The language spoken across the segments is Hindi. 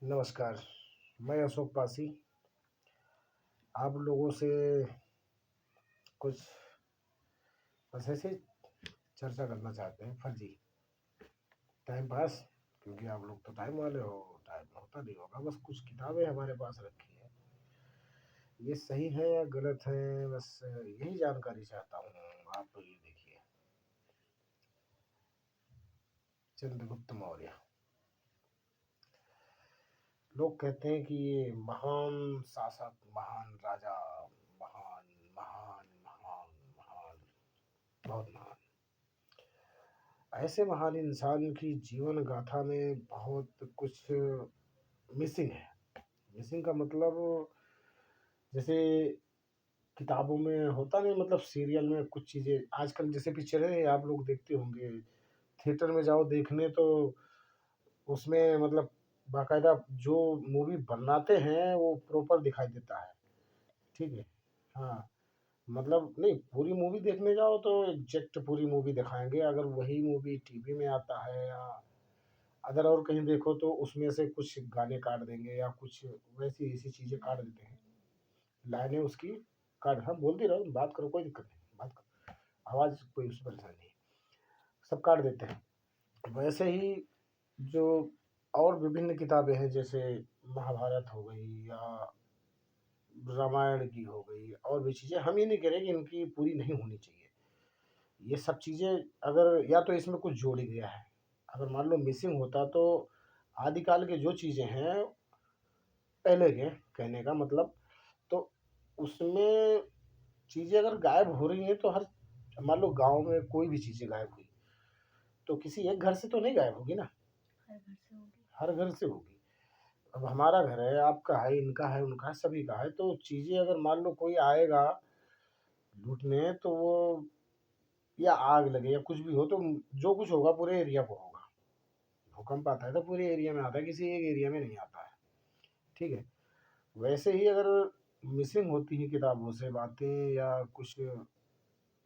नमस्कार। मैं अशोक पासी आप लोगों से कुछ बस ऐसे चर्चा करना चाहते हैं। फर्जी टाइम पास, क्योंकि आप लोग तो टाइम वाले हो। टाइम होता नहीं होगा, बस कुछ किताबें हमारे पास रखी है। ये सही है या गलत है, बस यही जानकारी चाहता हूँ। आप ये देखिए, चंद्रगुप्त मौर्य। लोग कहते हैं कि ये महान शासक, महान राजा, महान महान महान महान, बहुत महान। ऐसे महान इंसान की जीवन गाथा में बहुत कुछ मिसिंग है। मिसिंग का मतलब, जैसे किताबों में होता नहीं, मतलब सीरियल में कुछ चीज़ें आजकल जैसे पिक्चरें आप लोग देखते होंगे, थिएटर में जाओ देखने तो उसमें मतलब बाकायदा जो मूवी बनाते हैं वो प्रॉपर दिखाई देता है। ठीक है। हाँ, मतलब नहीं, पूरी मूवी देखने जाओ तो एग्जैक्ट पूरी मूवी दिखाएंगे। अगर वही मूवी टीवी में आता है या अदर और कहीं देखो तो उसमें से कुछ गाने काट देंगे या कुछ वैसी ऐसी चीज़ें काट देते हैं। लाइनें उसकी काट, हाँ बोलती रहो, बात करो, कोई दिक्कत नहीं, बात करो, आवाज़ कोई उससे परेशानी नहीं, सब काट देते हैं। वैसे ही जो और विभिन्न किताबें हैं, जैसे महाभारत हो गई या रामायण की हो गई, और भी चीज़ें, हम ये नहीं कह रहे कि इनकी पूरी नहीं होनी चाहिए। ये सब चीज़ें अगर या तो इसमें कुछ जोड़ गया है, अगर मान लो मिसिंग होता तो आदिकाल के जो चीज़ें हैं पहले के, कहने का मतलब, तो उसमें चीज़ें अगर गायब हो रही हैं तो हर, मान लो गांव में कोई भी चीज़ें गायब हुई तो किसी एक घर से तो नहीं गायब होगी ना, हर घर से होगी। अब हमारा घर है, आपका है, इनका है, उनका है, सभी का है, तो चीज़ें अगर मान लो कोई आएगा लूटने तो वो, या आग लगे या कुछ भी हो तो जो कुछ होगा पूरे एरिया को होगा। भूकंप आता है तो पूरे एरिया में आता है, किसी एक एरिया में नहीं आता है। ठीक है। वैसे ही अगर मिसिंग होती हैं किताबों से बातें या कुछ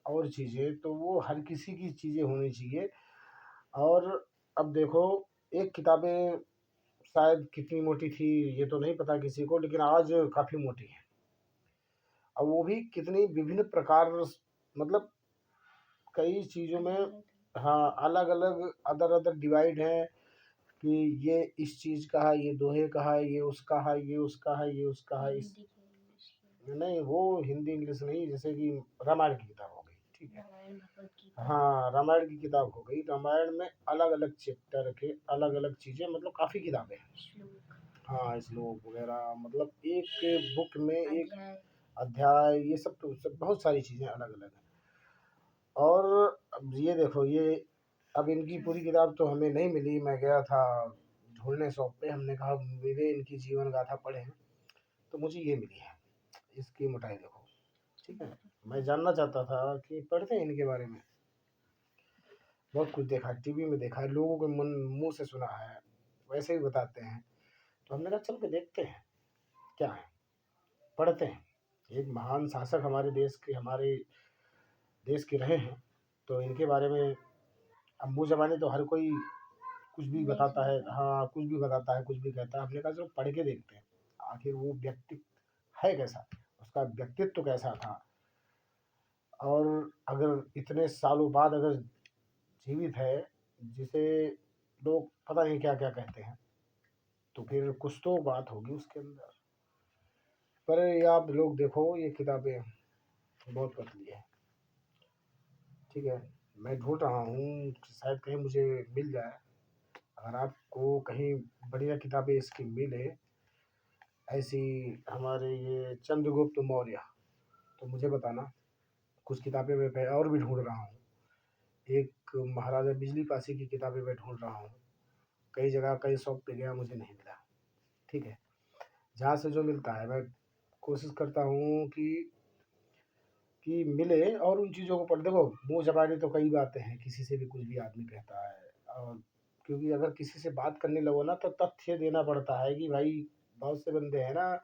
और चीज़ें, तो वो हर किसी की चीज़ें होनी चाहिए। और अब देखो, एक किताबें शायद कितनी मोटी थी ये तो नहीं पता किसी को, लेकिन आज काफ़ी मोटी है। अब वो भी कितनी विभिन्न प्रकार, मतलब कई चीज़ों में, हाँ अलग अलग, अदर अदर डिवाइड है कि ये इस चीज़ का है, ये दोहे का है, ये उसका है, ये उसका है, ये उसका है, इस नहीं, वो हिंदी इंग्लिश नहीं, जैसे कि रामायण की किताब हो गई। ठीक है। हाँ, रामायण की किताब हो गई। रामायण में अलग अलग चैप्टर के अलग अलग चीज़ें, मतलब काफ़ी किताबें हैं। हाँ, श्लोक वगैरह, मतलब एक बुक में एक अध्याय, ये सब तो सब बहुत सारी चीज़ें अलग अलग हैं। और अब ये देखो, ये अब इनकी पूरी किताब तो हमें नहीं मिली। मैं गया था ढूंढने शॉप पे, हमने कहा मेरे इनकी जीवन गाथा पढ़ें, तो मुझे ये मिली है। इसकी मोटाई देखो। ठीक है। मैं जानना चाहता था कि पढ़ते हैं इनके बारे में। बहुत कुछ देखा, टीवी में देखा है, लोगों के मन मुंह से सुना है, वैसे ही बताते हैं। तो हमने कहा चल के देखते हैं क्या है, पढ़ते हैं। एक महान शासक हमारे देश के, हमारे देश के रहे हैं, तो इनके बारे में अब मुँह ज़बानी तो हर कोई कुछ भी बताता है, हाँ कुछ भी बताता है, कुछ भी कहता है। हमने कहा चलो पढ़ के देखते हैं आखिर वो व्यक्ति है कैसा, उसका व्यक्तित्व कैसा था। और अगर इतने सालों बाद अगर जीवित है, जिसे लोग पता नहीं क्या क्या कहते हैं, तो फिर कुछ तो बात होगी उसके अंदर। पर ये आप लोग देखो, ये किताबें बहुत पतली है। ठीक है। मैं ढूंढ रहा हूँ कि शायद कहीं मुझे मिल जाए। अगर आपको कहीं बढ़िया किताबें इसकी मिले, ऐसी, हमारे ये चंद्रगुप्त मौर्य, तो मुझे बताना। कुछ किताबें मैं और भी ढूंढ रहा हूँ। एक महाराजा बिजली पासी की किताबें मैं ढूंढ रहा हूँ। कई जगह कई शॉप पे गया, मुझे नहीं मिला। ठीक है। जहाँ से जो मिलता है मैं कोशिश करता हूँ कि मिले और उन चीज़ों को पढ़। देखो, मुँह ज़बानी तो कई बातें हैं, किसी से भी कुछ भी आदमी कहता है। और क्योंकि अगर किसी से बात करने लगो ना तो तथ्य देना पड़ता है कि भाई, बहुत से बंदे हैं ना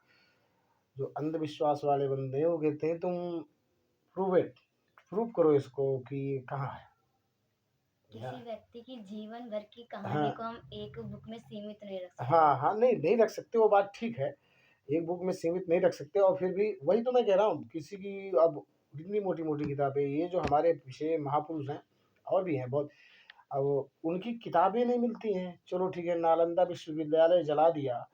जो अंधविश्वास वाले बंदे हैं, वो कहते हैं तुम प्रूव इट, प्रूव करो इसको कि ये कहाँ है। या किसी व्यक्ति की जीवन भर की कहानी हाँ, को हम एक बुक में सीमित नहीं रख सकते। हाँ, हाँ, नहीं, नहीं रख सकते वो बात ठीक है। एक बुक में सीमित नहीं रख सकते और फिर भी वही तो मैं कह रहा हूँ, किसी की अब इतनी मोटी-मोटी किताबें, ये जो हमारे पीछे महापुरुष हैं और भी हैं बहुत, अब उनकी किताबें नहीं मिलती हैं। चलो ठीक है, नालंदा विश्वविद्यालय जला दिया,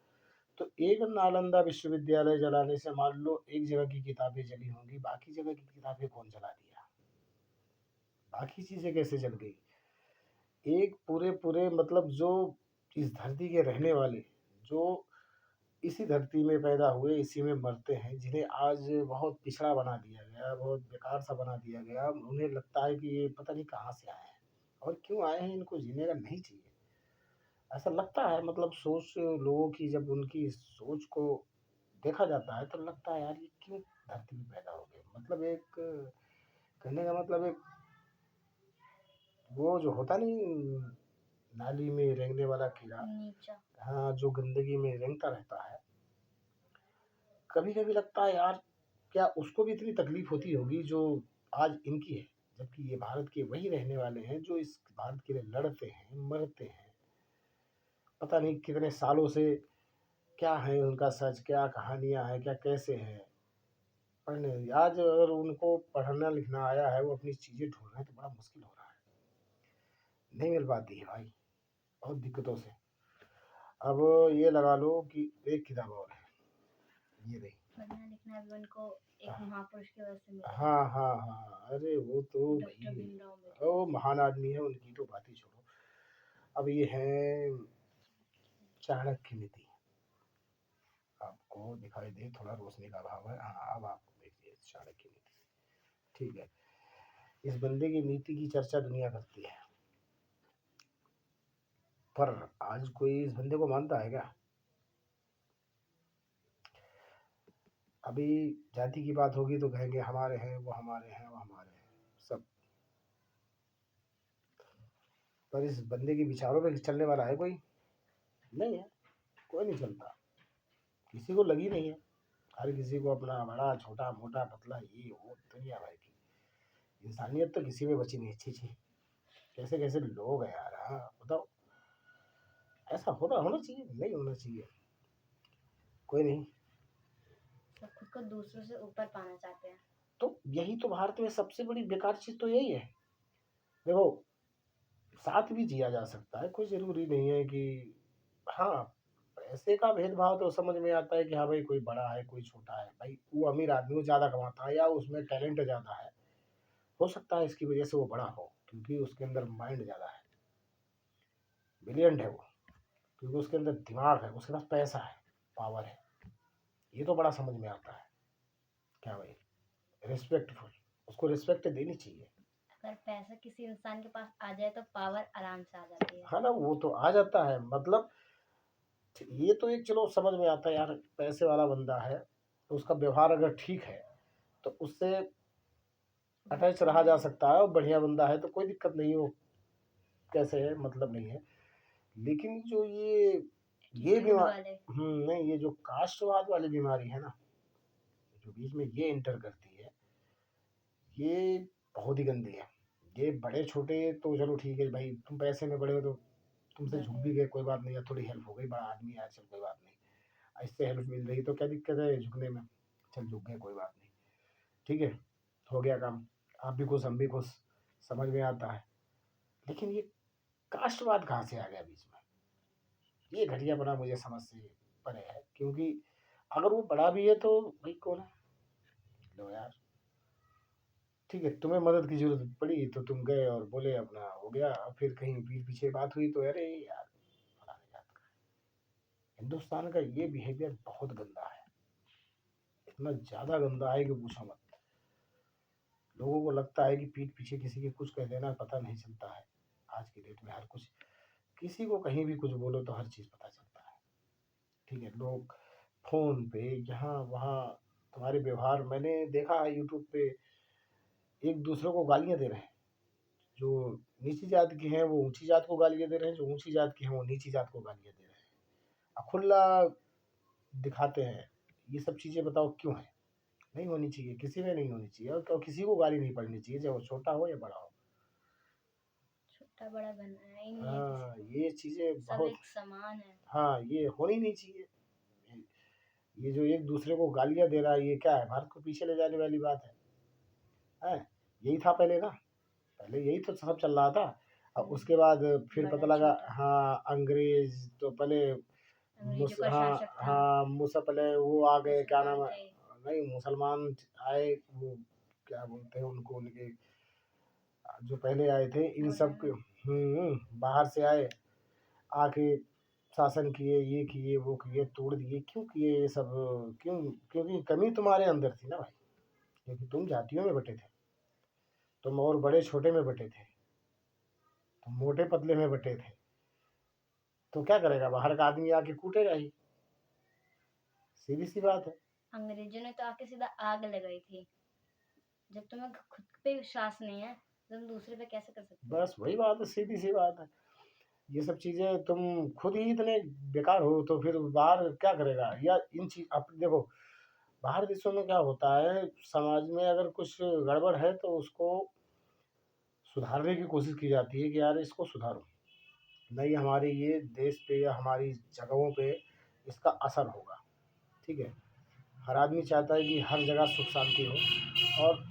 तो एक नालंदा विश्वविद्यालय जलाने से मान लो एक जगह की किताबें जली होंगी, बाकी जगह की किताबें कौन जला दिया? बाकी चीज़ें कैसे जल गई? एक पूरे-पूरे मतलब जो इस धरती के रहने वाले, जो इसी धरती में पैदा हुए, इसी में मरते हैं, जिन्हें आज बहुत पिछड़ा बना दिया गया, बहुत बेकार-सा बना दिया गया। उन्हें लगता है कि ये पता नहीं कहाँ से आए हैं और क्यों आए हैं, इनको जीने का नहीं चाहिए। ऐसा लगता है, मतलब सोच लोगों की जब उनकी सोच को देखा जाता है तो लगता है यार ये क्यों धरती पे पैदा हो गए? मतलब एक कहने का मतलब एक वो जो होता नहीं, नाली में रेंगने वाला कीड़ा, नीचा। हाँ, जो गंदगी में रेंगता रहता है, कभी-कभी लगता है यार क्या उसको भी इतनी तकलीफ होती होगी जो आज इनकी है, जबकि ये भारत के वही रहने वाले हैं जो इस भारत के लिए लड़ते हैं, मरते हैं। पता नहीं कितने सालों से क्या है उनका सच, क्या कहानियाँ हैं, क्या कैसे हैं। पढ़ने आज अगर उनको पढ़ना लिखना आया है, वो अपनी चीज़ें ढूँढ रहे हैं तो बड़ा मुश्किल हो रहा है। नहीं मिल पाती है भाई, बहुत दिक्कतों से। अब ये लगा लो कि एक किताब और है, ये रही। पढ़ना लिखना भी उनको एक महापुरुष की वजह से मिला है। हाँ, हाँ, हाँ। अरे वो तो डॉक्टर भई भीमराव अम्बेडकर। वो महान आदमी है, उनकी तो बात ही छोड़ो। अब ये है चाणक्य नीति, आपको दिखाई दे थोड़ा रोशनी का अभाव है। हाँ, अब आप देखिए चाणक्य नीति, ठीक है। इस बंदे की नीति की चर्चा दुनिया करती है, पर आज कोई इस बंदे को मानता है क्या? अभी जाति की बात होगी तो कहेंगे हमारे हैं, वो हमारे हैं, वो हमारे हैं, सब। पर इस बंदे के विचारों पे चलने वाला है कोई? नहीं है, कोई नहीं चलता, किसी को लगी नहीं है। हर किसी को अपना बड़ा, छोटा, मोटा, पतला, ये वो दुनिया भर की। इंसानियत तो किसी में बची नहीं। छी छी, कैसे-कैसे लोग हैं यार, हाँ, बताओ। ऐसा होना होना चाहिए? नहीं होना चाहिए। कोई नहीं। सब खुद को दूसरों से ऊपर पाना चाहते हैं। तो यही तो भारत में सबसे बड़ी बेकार चीज़ तो यही है। देखो, साथ भी जिया जा सकता है, कोई ज़रूरी नहीं है कि हाँ, पैसे का भेदभाव तो समझ में आता है कि हाँ भाई कोई बड़ा है, कोई छोटा है। भाई वो अमीर आदमी वो ज़्यादा कमाता है या उसमें टैलेंट ज़्यादा है। हो सकता है इसकी वजह से वो बड़ा हो, क्योंकि उसके अंदर माइंड ज़्यादा है, ब्रिलियंट है वो, क्योंकि उसके अंदर दिमाग है, उसके पास पैसा है, पावर है। ये तो बड़ा समझ में आता है। क्या भाई, रिस्पेक्टफुल, उसको रिस्पेक्ट देनी चाहिए। अगर पैसा किसी इंसान के पास आ जाए तो पावर आराम से आ जाती है। है ना, वो तो आ जाता है, मतलब ये तो एक चलो समझ में आता है यार, पैसे वाला बंदा है तो उसका व्यवहार अगर ठीक है तो उससे अटैच रहा जा सकता है, और बढ़िया बंदा है तो कोई दिक्कत नहीं हो, कैसे है मतलब नहीं है। लेकिन जो ये एटीट्यूड बीमार, वाले। नहीं, ये जो कास्टवाद वाली बीमारी है ना, जो बीच में ये इंटर करती है, ये बहुत ही गंदी है। ये बड़े छोटे तो चलो ठीक है भाई, तुम पैसे में बड़े हो तो तुमसे झुक बड़े। भी गए कोई बात नहीं, या थोड़ी हेल्प हो गई, बड़ा आदमी है चल कोई बात नहीं, इससे हेल्प मिल रही तो क्या दिक्कत है झुकने में? चल झुक गए कोई बात नहीं, ठीक है, हो गया काम। आप भी खुश, हम भी खुश, समझ में आता है। लेकिन ये कास्टवाद कहाँ से आ गया बीच में? ये घटियापना मुझे समझ से परे है, क्योंकि अगर वो बड़ा भी है तो भाई कौन है? लो यार, ठीक है, तुम्हें मदद की जरूरत पड़ी तो तुम गए और बोले अपना हो गया, और फिर कहीं पीठ पीछे बात हुई तो अरे यार फलाने जात का। हिंदुस्तान का ये बिहेवियर बहुत गंदा है, इतना ज्यादा गंदा है कि पूछो मत। लोगों को लगता है कि पीठ पीछे किसी के कुछ कह देना पता नहीं चलता है। आज की डेट में हर कुछ, किसी को कहीं भी कुछ बोलो तो हर चीज पता चलता है। ठीक है, लोग फोन पे यहाँ वहाँ तुम्हारे व्यवहार, मैंने देखा है यूट्यूब पे, एक दूसरे को गालियां दे रहे हैं। जो नीची जात के हैं वो ऊंची जात को गालियां दे रहे हैं, जो ऊंची जात के हैं वो नीची जात को गालियां दे रहे हैं, खुला दिखाते हैं। ये सब चीजें बताओ क्यों है? नहीं होनी चाहिए, किसी में नहीं होनी चाहिए, और किसी को गाली नहीं पड़नी चाहिए, चाहे वो छोटा हो या बड़ा हो। छोटा बड़ा बनाया ही नहीं है किसी हाँ, को। ये चीज़ें सब बहुत, एक समान है। हाँ, ये होनी नहीं चाहिए। ये जो एक दूसरे को गालियाँ दे रहा है, ये क्या है? भारत को पीछे ले जाने वाली बात है। हैं? यही था पहले ना, पहले यही तो सब चल रहा था। अब उसके बाद फिर पता बड़ा लगा, छोटा हाँ, अंग्रेज़ तो पहले अंग्रेजों का हाँ, शासक था। हाँ, मूसा पहले वो आ गए, क्या नाम मुसलमान है? थे। नहीं, मुसलमान आए, वो क्या बोलते हैं उनको, उनके जो पहले आए थे, इन सब के, मौलाना। बाहर से आए, आके शासन किए, ये किए, वो किए, तोड़ दिए। क्यों किए ये सब? क्यों? क्योंकि कमी तुम्हारे अंदर थी ना भाई, क्योंकि तुम जातियों में बँटे थे, तुम और बड़े-छोटे में बँटे थे, तुम मोटे-पतले में बँटे थे, तो क्या करेगा? बाहर का आदमी आके कूटेगा ही, सीधी-सी बात है। अंग्रेजों ने तो आके सीधा आग लगाई थी। जब तुम्हें खुद पे विश्वास नहीं है तो तुम दूसरे पे कैसे कर सकते हो? बस वही बात है, सीधी-सी बात है। ये सब चीज़ें तुम खुद ही इतने बेकार हो, तो फिर बाहर क्या करेगा? या इन चीज़ अब देखो, बाहर देशों में क्या होता है, समाज में अगर कुछ गड़बड़ है तो उसको सुधारने की कोशिश की जाती है कि यार इसको सुधारो, नहीं हमारे ये देश पे या हमारी जगहों पे इसका असर होगा, ठीक है? हर आदमी चाहता है कि हर जगह सुख शांति हो और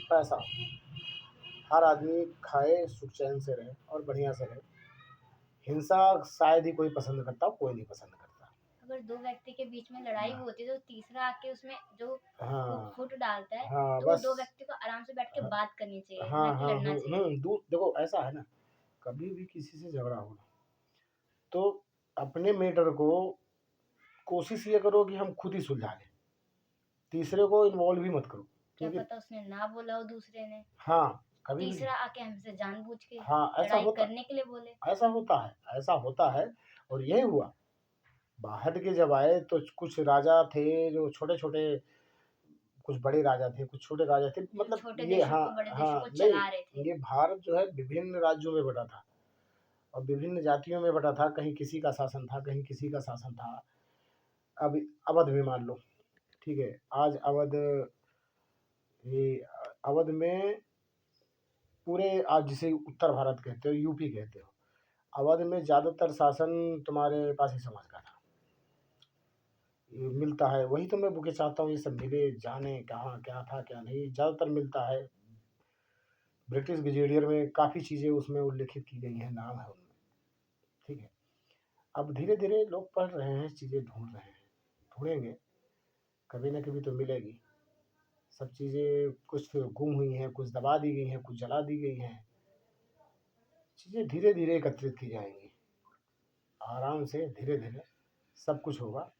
पैसा हो। हर आदमी खाए, सुख चैन से रहे और बढ़िया से रहे। हिंसा शायद ही कोई पसंद करता हो, कोई नहीं पसंद करता। अगर दो व्यक्ति के बीच में लड़ाई भी हाँ, होती है तो तीसरा आके उसमें जो हाँ, फुट डालता है, हाँ, तो वो बस। दो व्यक्ति को आराम से बैठ के हाँ, बात करनी चाहिए, ना हाँ, कि हाँ, लड़ना चाहिए। दू देखो ऐसा है ना, कभी भी किसी से झगड़ा हो, तो अपने मैटर को कोशिश ये करो कि हम खुद ही सुलझा लें, तीसरे को इन्वॉल्व ही मत करो, क्या क्योंकि पता उसने ना बोला हो दूसरे ने, हाँ, कभी भी, तीसरा आके हमसे जानबूझ के हाँ, लड़ाई करने के लिए बोले। ऐसा होता है और यही हुआ। बाहर के जब आए तो कुछ राजा थे जो छोटे-छोटे, कुछ बड़े राजा थे, कुछ छोटे राजा थे, जो मतलब छोटे ये, देशों हाँ, को बड़े देशों हाँ, को नहीं, चला रहे थे। ये भारत जो है विभिन्न राज्यों में बँटा था और विभिन्न जातियों में बँटा था, कहीं किसी का शासन था, कहीं किसी का शासन था। अब अवध में मान लो, ठीक है, आज अवध, ये अवध में पूरे, आज जिसे उत्तर भारत कहते हो, यूपी कहते हो, अवध में ज़्यादातर शासन तुम्हारे पासी समाज का था। ये मिलता है, वही तो मैं बुके चाहता हूँ, ये सब मिले, जाने कहाँ क्या था, क्या नहीं, ज़्यादातर मिलता है। ब्रिटिश गजेटियर में काफ़ी चीज़ें उसमें उल्लिखित की गई हैं, नाम है उनमें, ठीक है। अब धीरे-धीरे लोग पढ़ रहे हैं, चीज़ें ढूँढ रहे हैं, ढूँढेंगे, कभी न कभी तो मिलेगी। सब चीज़ें कुछ गुम हुई हैं, कुछ दबा दी गई हैं, कुछ जला दी गई हैं। चीज़ें धीरे-धीरे एकत्रित की जाएँगी, आराम से धीरे-धीरे सब कुछ होगा।